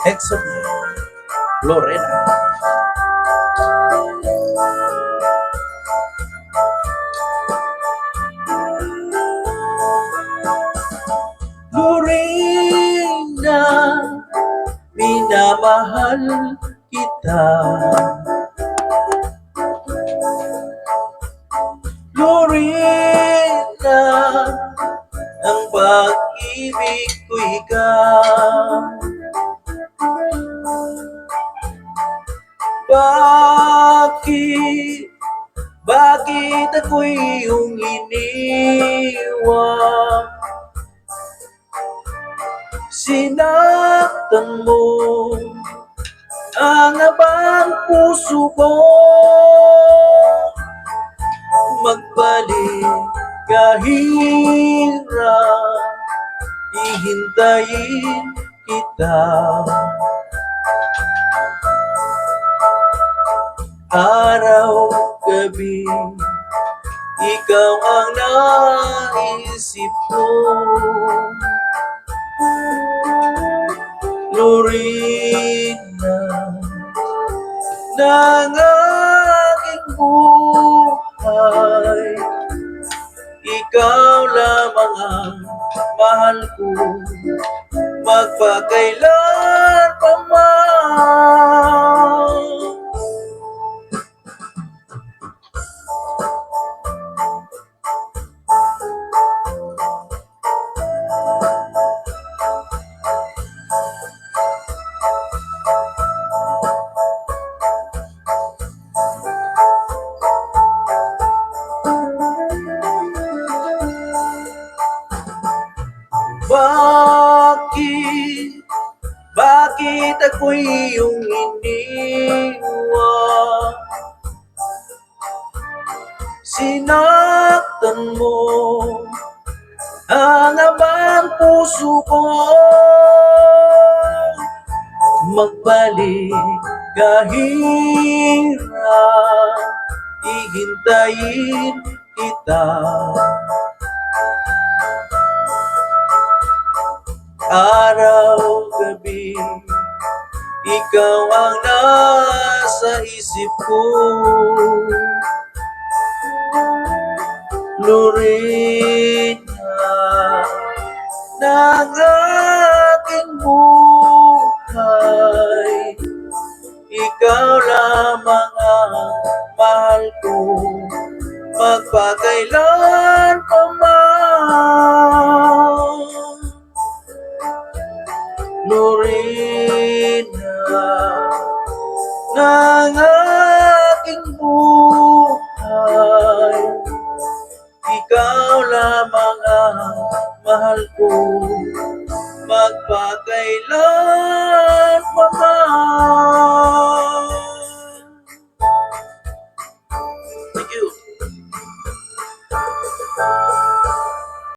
Hexon Lorena. Lorena, minamahal kita. Lorena, ang pag-ibig ko ikaw. Bakit ako'y iyong iniwan? Sinaktan mo ang abang puso ko. Magbalik kahirap, hihintayin kita. Araw, gabi, ikaw ang naisip ko. Lorena, ng aking buhay, ikaw lamang ang mahal ko, magpakailan pa man. Bakit ako'y iyong iniwan? Sinaktan mo ang abang puso ko. Magbalik kahirap, hihintayin kita. Araw, gabi, ikaw ang nasa isip ko. Lorena, ng aking buhay, ikaw lamang ang mahal ko, magpakailan pa man. Lorena, ng aking buhay, ikaw lamang ang mahal ko, magpakailan pa man.